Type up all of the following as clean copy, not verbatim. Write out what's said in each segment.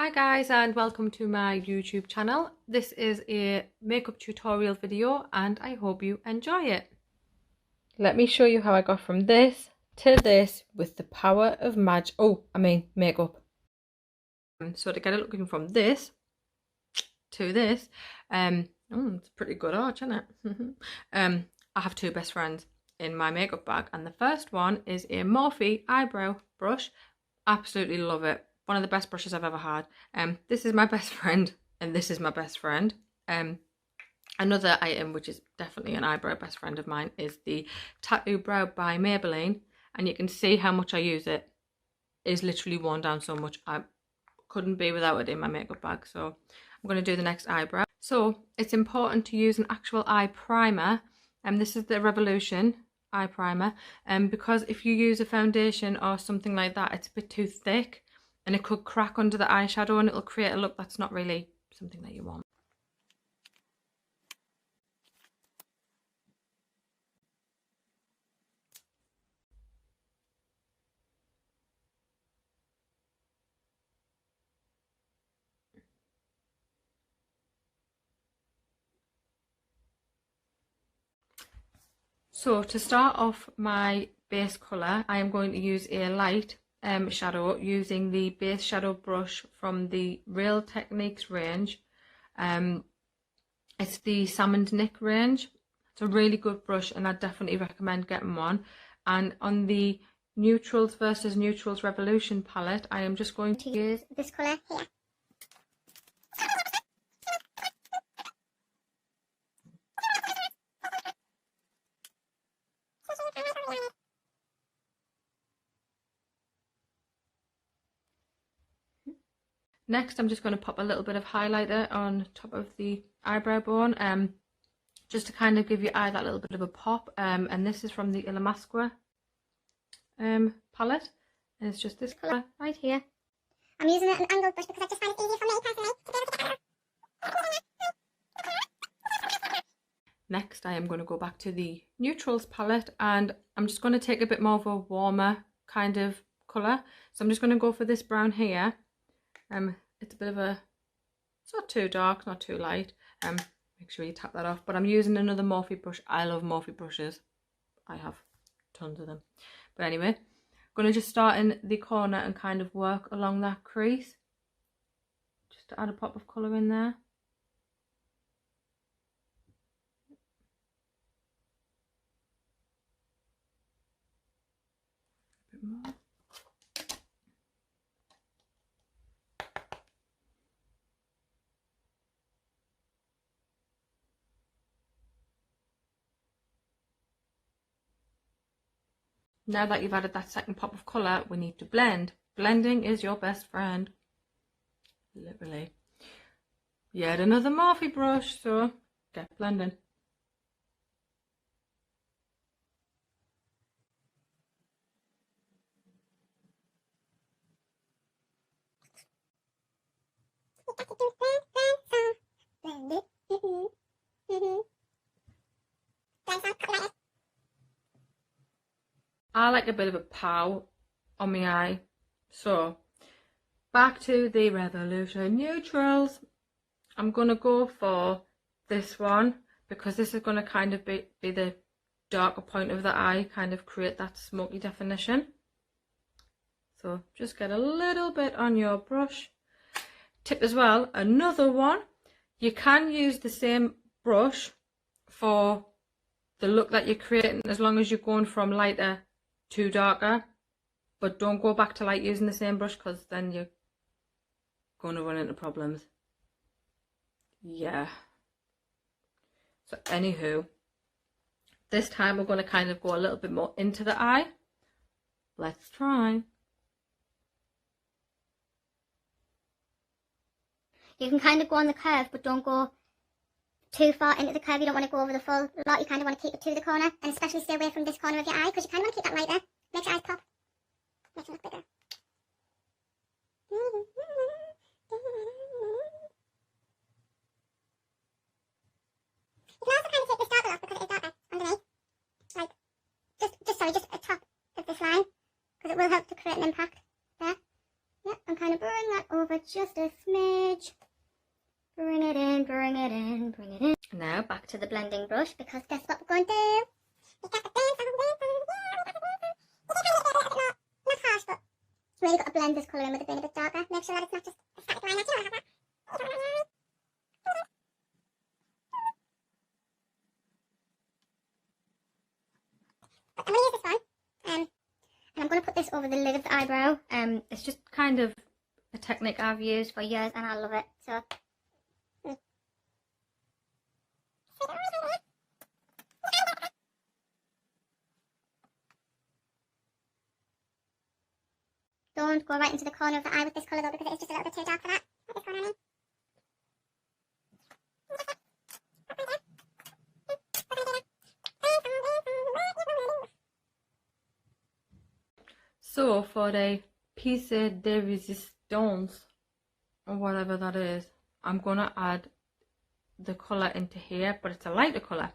Hi guys, and welcome to my YouTube channel. This is a makeup tutorial video and I hope you enjoy it. Let me show you how I got from this to this with the power of makeup. So to get it looking from this to this, it's a pretty good arch, isn't it? I have two best friends in my makeup bag, and the first one is a Morphe eyebrow brush. Absolutely love it. One of the best brushes I've ever had. This is my best friend, and this is my best friend. Another item, which is definitely an eyebrow best friend of mine, is the Tattoo Brow by Maybelline, and you can see how much I use it. It is literally worn down so much. I couldn't be without it in my makeup bag. So I'm going to do the next eyebrow. So it's important to use an actual eye primer, and this is the Revolution eye primer, because if you use a foundation or something like that, it's a bit too thick and it could crack under the eyeshadow and it'll create a look that's not really something that you want. So to start off my base colour, I am going to use a light shadow using the base shadow brush from the Real Techniques range. It's the Salmon Nick range. It's a really good brush and I definitely recommend getting one. And on the New-trals versus New-trals Revolution palette, I am just going to use this colour here. Next, I'm just going to pop a little bit of highlighter on top of the eyebrow bone, just to kind of give your eye that little bit of a pop. And this is from the Illamasqua palette, and it's just this colour right here. I'm using an angled brush because I just find it easier for me personally to do with the Next, I am going to go back to the Neutrals palette, and I'm just going to take a bit more of a warmer kind of colour. So I'm just going to go for this brown here. It's a bit of it's not too dark, not too light. Make sure you tap that off. But I'm using another Morphe brush. I love Morphe brushes. I have tons of them. But anyway, I'm going to just start in the corner and kind of work along that crease, just to add a pop of colour in there. A bit more. Now that you've added that second pop of colour, we need to blend. Blending is your best friend. Literally. Yet another Morphe brush, so get blending. I like a bit of a pow on my eye. So back to the Revolution Neutrals. I'm going to go for this one because this is going to kind of be the darker point of the eye, kind of create that smoky definition. So just get a little bit on your brush. Tip as well, another one, you can use the same brush for the look that you're creating as long as you're going from lighter to darker, but don't go back to light using the same brush because then you're going to run into problems. Yeah. So anywho, this time we're going to kind of go a little bit more into the eye. Let's try. You can kind of go on the curve, but don't go too far into the curve. You don't want to go over the full lot. You kind of want to keep it to the corner, and especially stay away from this corner of your eye because you kind of want to keep that lighter. Makes your eyes pop. Makes it look bigger. You can also kind of take this darker off because it is darker underneath. Like, just at the top of this line, because it will help to create an impact there. Yep, and kind of bring that over just a smidge. Bring it in, bring it in, bring it in. Now back to the blending brush, because guess what we're going to do? We got the not harsh, but really got to blend this colour in with it being a bit darker. Make sure that it's not just a static line. Actually, I have that. But I'm going to use this one. And I'm going to put this over the lid of the eyebrow. It's just kind of a technique I've used for years and I love it. So don't go right into the corner of the eye with this colour though, because it is just a little bit too dark for that. Not this corner, I mean. So for the piece de resistance, or whatever that is, I'm gonna add the colour into here, but it's a lighter colour.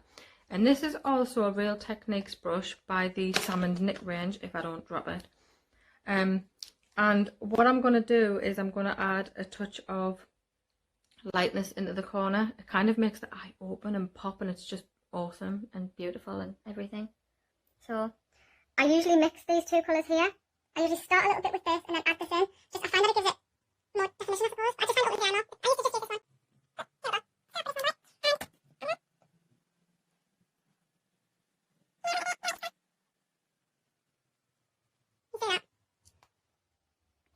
And this is also a Real Techniques brush by the Salmon Knit range, if I don't drop it. And what I'm going to do is I'm going to add a touch of lightness into the corner. It kind of makes the eye open and pop, and it's just awesome and beautiful and everything. So I usually mix these two colours here. I usually start a little bit with this and then add this in. Just I find that it gives it more definition, I suppose. I just find it with the piano. I used to just use this one.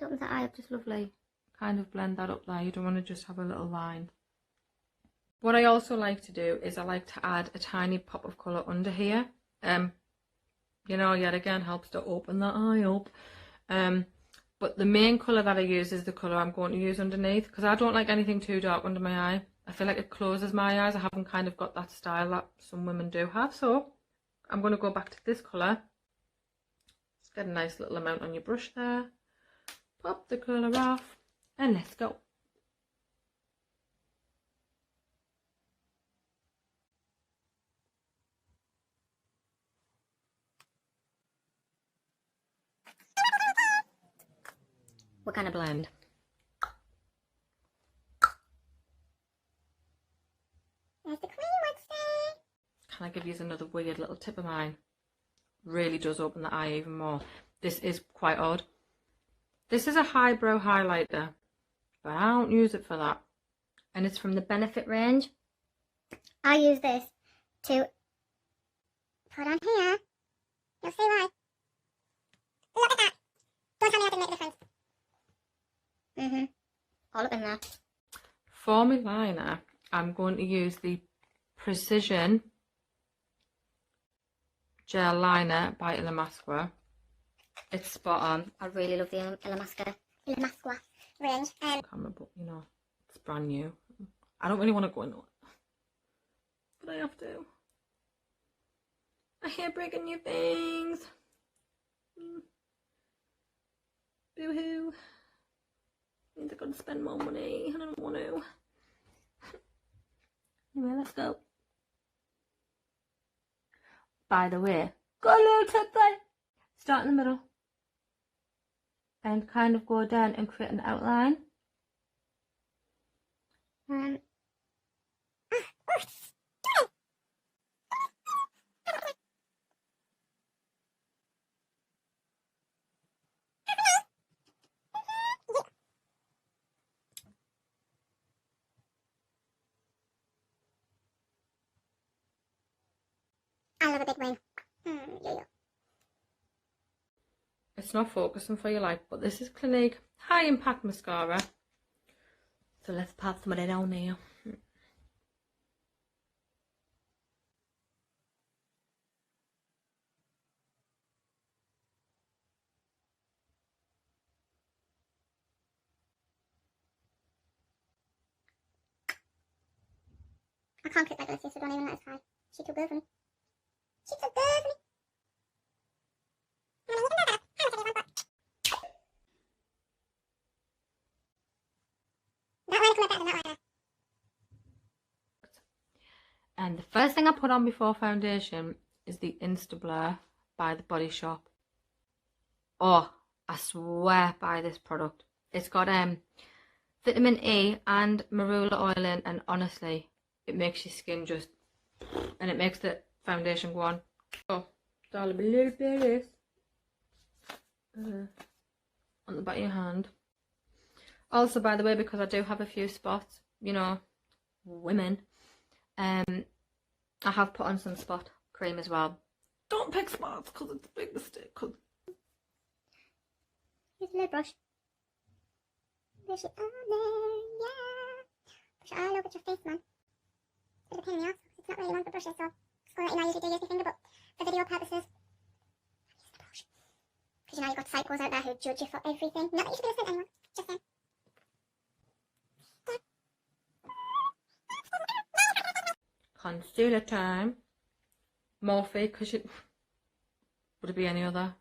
Opens the eye up just lovely. Kind of blend that up there. You don't want to just have a little line. What I also like to do is I like to add a tiny pop of colour under here. You know, yet again helps to open that eye up. But the main colour that I use is the colour I'm going to use underneath, because I don't like anything too dark under my eye. I feel like it closes my eyes. I haven't kind of got that style that some women do have. So I'm going to go back to this colour. Just get a nice little amount on your brush there. Pop the colour off and let's go. We're gonna blend. There's the cream Wednesday. Can I give you another weird little tip of mine? Really does open the eye even more. This is quite odd. This is a highbrow highlighter, but I don't use it for that. And it's from the Benefit range. I use this to put on here. You'll see why. Look at that. Don't tell me I didn't make a difference. All up in there. For my liner, I'm going to use the Precision Gel Liner by Illamasqua. It's spot on. I really love the Illamasqua range. Camera, but you know, it's brand new. I don't really want to go into it, but I have to. I hate breaking new things. Boo hoo. Means I gotta spend more money, and I don't want to. Anyway, let's go. By the way, got a little tip there. Start in the middle and kind of go down and create an outline. I love a big wing. Yeah. It's not focusing for your life, but this is Clinique High Impact Mascara. So let's pat some of it on there. I can't clip like this, so don't even let us try. She's too good for me. She's too good for me. And the first thing I put on before foundation is the Instablur by the Body Shop. Oh, I swear by this product. It's got vitamin E and marula oil in, and honestly, it makes your skin just, and it makes the foundation go on. Oh, darling, a little bit of this on the back of your hand. Also, by the way, because I do have a few spots, you know, women, I have put on some spot cream as well. Don't pick spots because it's a big mistake. Here's a little brush. Brush it on there, yeah. Brush it all over your face, man. Bit of a pain in the ass. It's not really long for brushes, so just gonna let you know I usually do use my finger, but for video purposes, I'm using a brush. Because you know you've got psychos out there who judge you for everything. Not that you should be listening to anyone, just them. Concealer time. Morphe, because it would it be any other?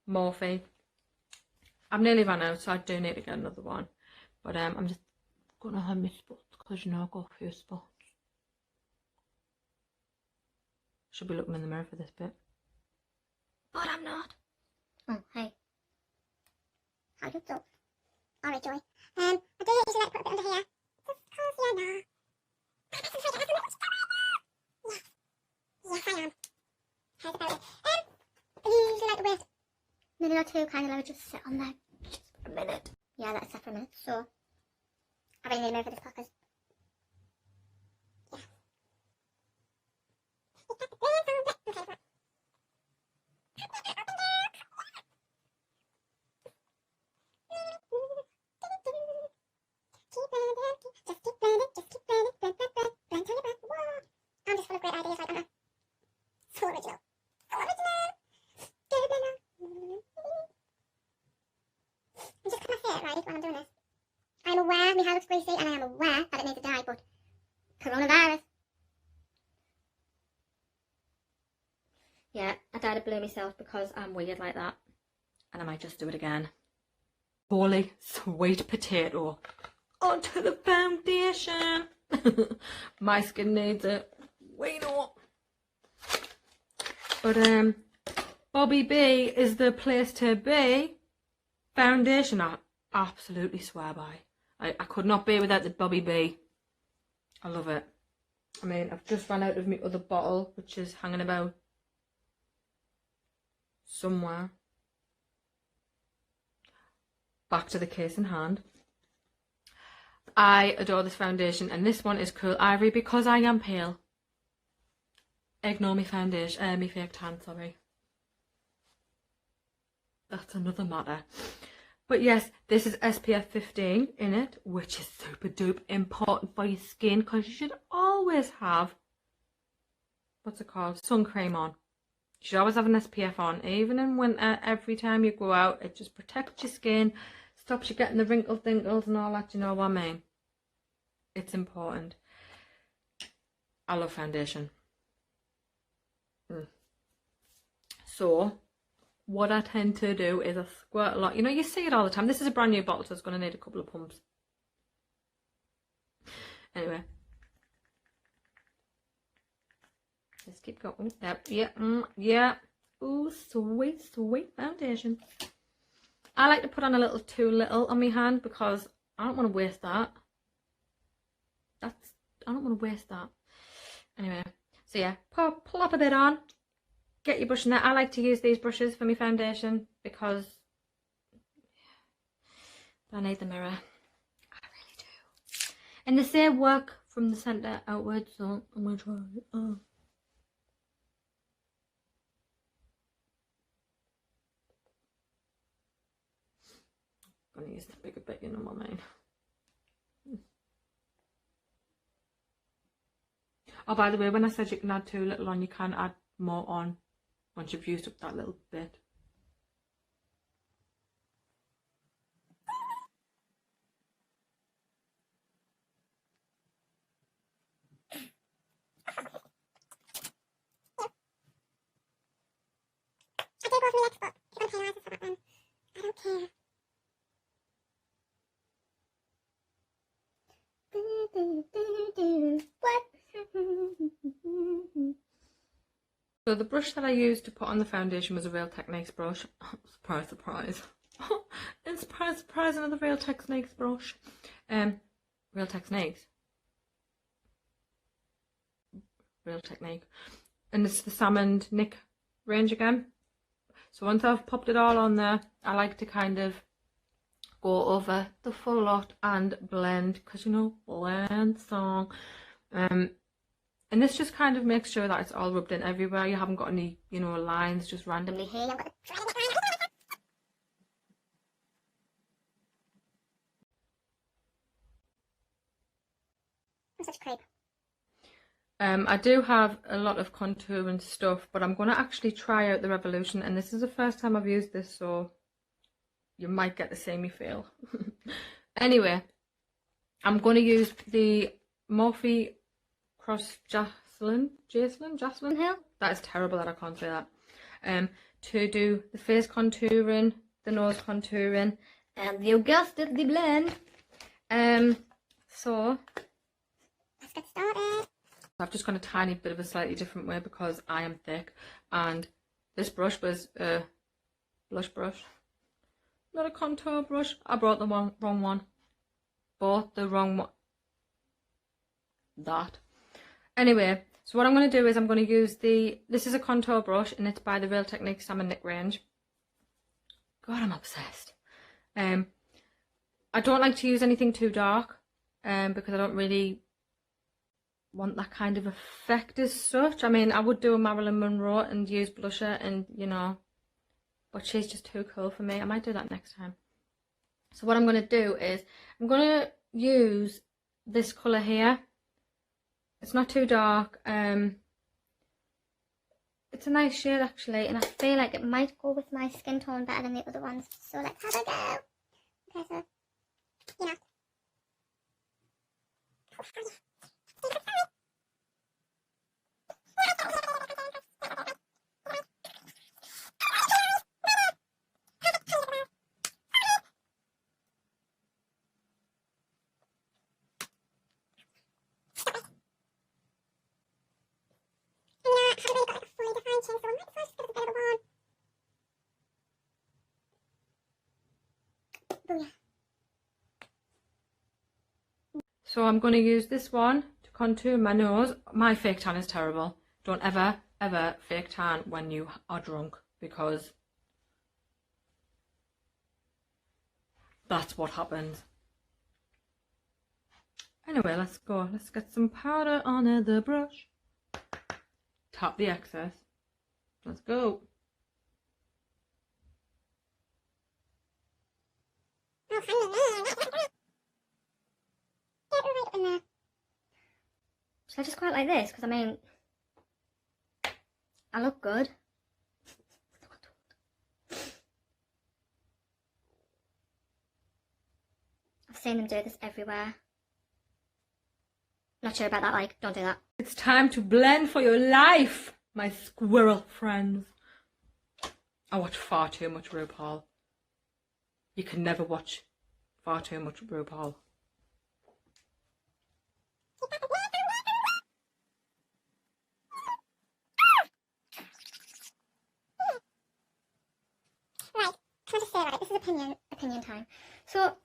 Morphe. I've nearly run out, so I do need to get another one. But I'm just gonna have my spots because you know I've got a few spots. Should be looking in the mirror for this bit, but I'm not. Oh, hey. How you do? Alright, Joy. I do usually like to put a bit under here. Just because you know. Yes, I am. How's about it? I usually like to wait a minute or two, kind of like just sit on there just for a minute. Yeah, let it sit for a minute. So, I really need to move for this because, yeah. I'm just full of great ideas right now. So original. So original. I'm just going to say it right when I'm doing this. I'm aware my hair looks greasy and I am aware that it needs to dye, but coronavirus. Yeah, I dyed a blue myself because I'm weird like that. And I might just do it again. Holy sweet potato. Onto the foundation. My skin needs it. We know. But Bobbi B is the place to be. Foundation I absolutely swear by. I could not be without the Bobbi B. I love it. I mean, I've just run out of my other bottle, which is hanging about somewhere. Back to the case in hand. I adore this foundation, and this one is Cool Ivory because I am pale. Ignore me foundation, me fake tan, sorry. That's another matter. But yes, this is SPF 15 in it, which is super duper important for your skin because you should always have, what's it called, sun cream on. You should always have an SPF on, even in winter. Every time you go out, it just protects your skin, stops you getting the wrinkles and all that, you know what I mean? It's important. I love foundation. So what I tend to do is I squirt a lot. You know, you see it all the time. This is a brand new bottle, so it's going to need a couple of pumps. Anyway, let's keep going. Yeah. Ooh, sweet, sweet foundation. I like to put on a little too little on my hand because I don't want to waste that. I don't want to waste that. Anyway, so yeah, plop a bit on. Get your brush in there. I like to use these brushes for my foundation because I need the mirror. I really do. And they say work from the centre outwards, so I'm going to try it. I'm going to use the bigger bit, you know what I mean. Oh, by the way, when I said you can add too little on, you can add more on once you've used up that little bit. I do go for my next book. If you're going to pay for that, then I don't care. What? So the brush that I used to put on the foundation was a Real Techniques brush. Surprise, surprise. And surprise, another Real Techniques brush. Real Techniques. Real Technique. And it's the Salmon Nick range again. So once I've popped it all on there, I like to kind of go over the full lot and blend, because you know, blend song. And this just kind of makes sure that it's all rubbed in everywhere. You haven't got any, you know, lines just randomly here. I'm such a creep. I do have a lot of contour and stuff, but I'm going to actually try out the Revolution, and this is the first time I've used this, so you might get the samey feel. Anyway, I'm going to use the Morphe Cross Jaclyn Hill. That is terrible that I can't say that. To do the face contouring, the nose contouring, and you guessed it, the blend. So Let's get started. I've just gone a tiny bit of a slightly different way because I am thick, and this brush was a blush brush, not a contour brush. I brought the wrong one. Bought the wrong one. That. Anyway, so what I'm going to do is I'm going to use this is a contour brush, and it's by the Real Techniques Salmon Nick range. God, I'm obsessed. I don't like to use anything too dark, because I don't really want that kind of effect as such. I mean, I would do a Marilyn Monroe and use blusher, and you know, but she's just too cool for me. I might do that next time. So what I'm going to do is I'm going to use this colour here. It's not too dark. It's a nice shade actually, and I feel like it might go with my skin tone better than the other ones. So let's have a go. Okay, so you know. So I'm going to use this one to contour my nose. My fake tan is terrible. Don't ever fake tan when you are drunk, because that's what happens. Anyway, let's go. Let's get some powder on the brush. Tap the excess. Let's go. Should I just go out like this? Because I mean, I look good. I've seen them do this everywhere. Not sure about that, like, don't do that. It's time to blend for your life, my squirrel friends. I watch far too much RuPaul. You can never watch far too much RuPaul. Right, can I just say, right, this is opinion time. So,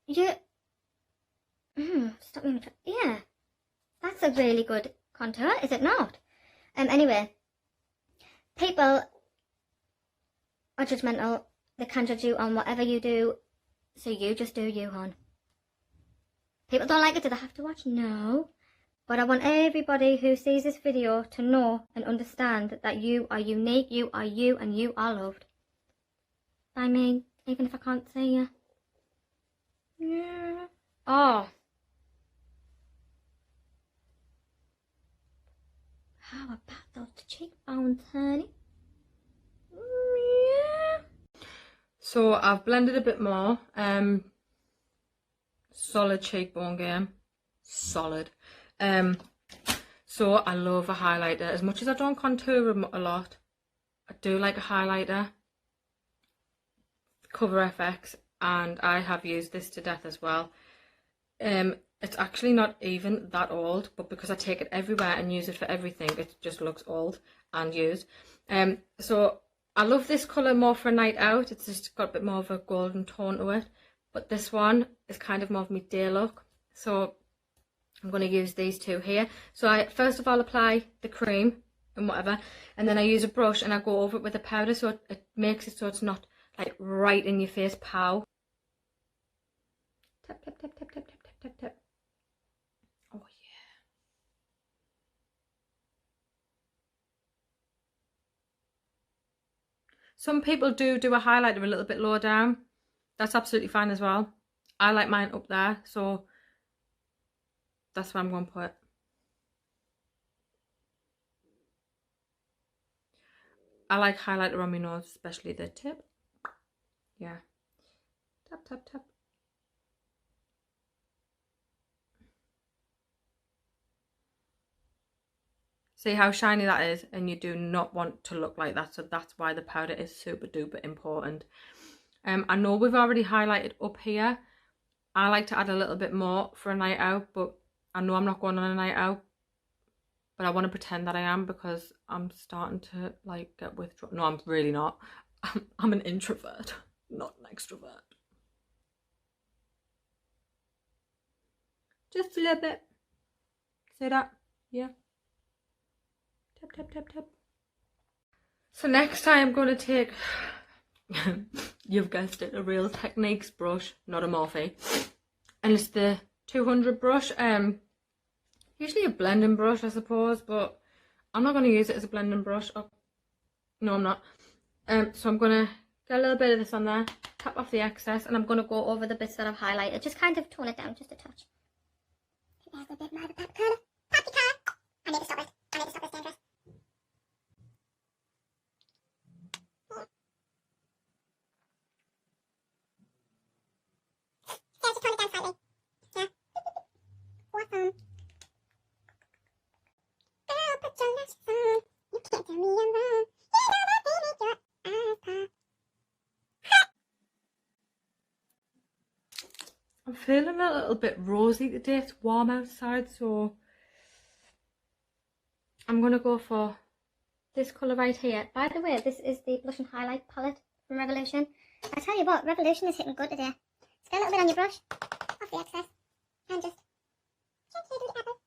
you... stop me. Yeah, that's a really good contour, is it not? Anyway, people are judgmental. They can judge you on whatever you do, so you just do you, hon. People don't like it, do they have to watch? No. But I want everybody who sees this video to know and understand that you are unique, you are you, and you are loved. By me, even if I can't see you. Yeah. Oh. How about those cheekbones, honey? Yeah. So I've blended a bit more. Solid cheekbone game. Solid. So I love a highlighter. As much as I don't contour a lot, I do like a highlighter. Cover FX, and I have used this to death as well. It's actually not even that old, but because I take it everywhere and use it for everything, it just looks old and used. So I love this colour more for a night out. It's just got a bit more of a golden tone to it. But this one is kind of more of my day look. So I'm going to use these two here. So I first of all apply the cream and whatever. And then I use a brush and I go over it with a powder. So it makes it so it's not like right in your face pow. Tap, tap, tap, tap, tap, tap, tap, tap, tap. Oh yeah. Some people do a highlighter a little bit lower down. That's absolutely fine as well. I like mine up there, so that's where I'm going to put it. I like highlighter on my nose, especially the tip. Yeah. Tap, tap, tap. See how shiny that is, and you do not want to look like that, so that's why the powder is super duper important. I know we've already highlighted up here. I like to add a little bit more for a night out, but I know I'm not going on a night out, but I want to pretend that I am because I'm starting to like get withdrawn. No, I'm really not. I'm an introvert, not an extrovert. Just a little bit. See that? Yeah. Tap, tap, tap, tap. So next I'm going to take, you've guessed it, a Real Techniques brush, not a Morphe. And it's the 200 brush. Usually a blending brush, I suppose, but I'm not going to use it as a blending brush. Oh, no, I'm not. So I'm going to get a little bit of this on there, tap off the excess, and I'm going to go over the bits that I've highlighted. Just kind of tone it down just a touch. There's a bit more of a pop colour. Poppy colour. I need to stop it. I need to stop this dangerous. Just tone it down slightly. Yeah. Awesome. Girl, put your lashes on. You can't tell me I'm wrong. You know that they make your eyes pop. I'm feeling a little bit rosy today. It's warm outside, so I'm going to go for this colour right here. By the way, this is the blush and highlight palette from Revolution. I tell you what, Revolution is hitting good today. Just get a little bit on your brush, off the excess, and just gently do the apple.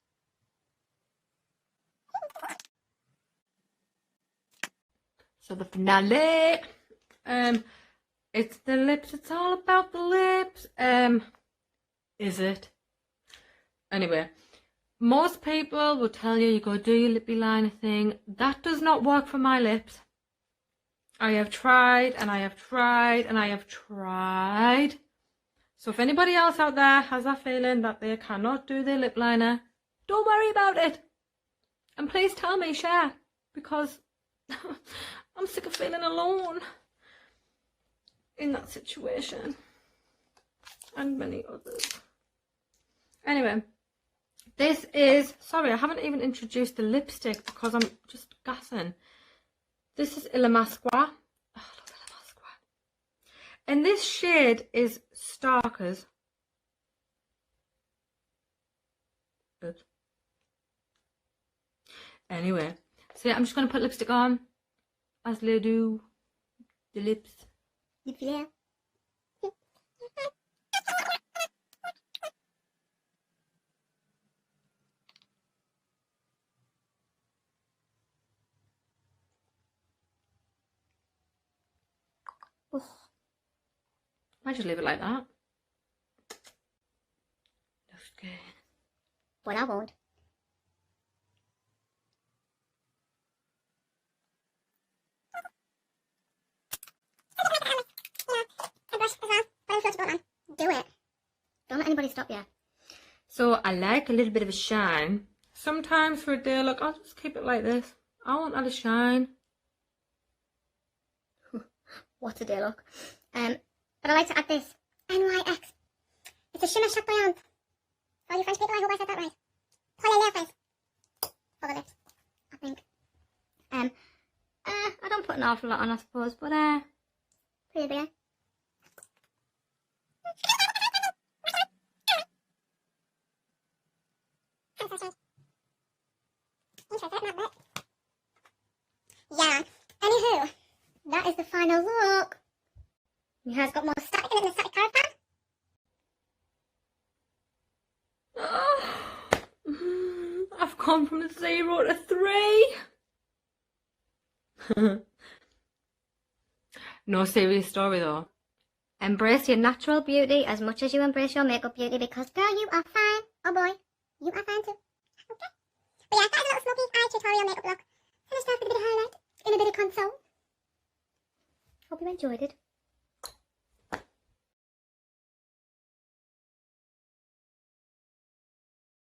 So the finale, it's the lips. It's all about the lips. Is it? Anyway, most people will tell you you go do your lippy liner thing. That does not work for my lips. I have tried and I have tried and I have tried. So if anybody else out there has that feeling that they cannot do their lip liner, don't worry about it. And please tell me, share, because I'm sick of feeling alone in that situation. And many others. Anyway, this is, sorry, I haven't even introduced the lipstick because I'm just gassing. This is Illamasqua. Oh, I love Illamasqua. And this shade is Starkers. Oops. Anyway, so yeah, I'm just going to put lipstick on as they do the lips. Yeah. Oh. I just leave it like that. Looks good. But I won't. Do it. Don't let anybody stop you. So I like a little bit of a shine. Sometimes for a day look, I'll just keep it like this. I won't add a shine. What's a day look? But I like to add this NYX. It's a shimmer chaperon. For you French people, I hope I said that right. Pour les lèvres. For the lips, I think. I don't put an awful lot on, I suppose, but pretty big. Yeah. Anywho, that Your hair's got more static in it than a static caravan. I've gone from 0 to 3. No serious story though. Embrace your natural beauty as much as you embrace your makeup beauty, because girl, you are fine. Oh boy, you are fine too. Okay. But yeah, that is a little Smokey eye tutorial makeup look. Finished off with a bit of highlight in a bit of conceal. Hope you enjoyed it.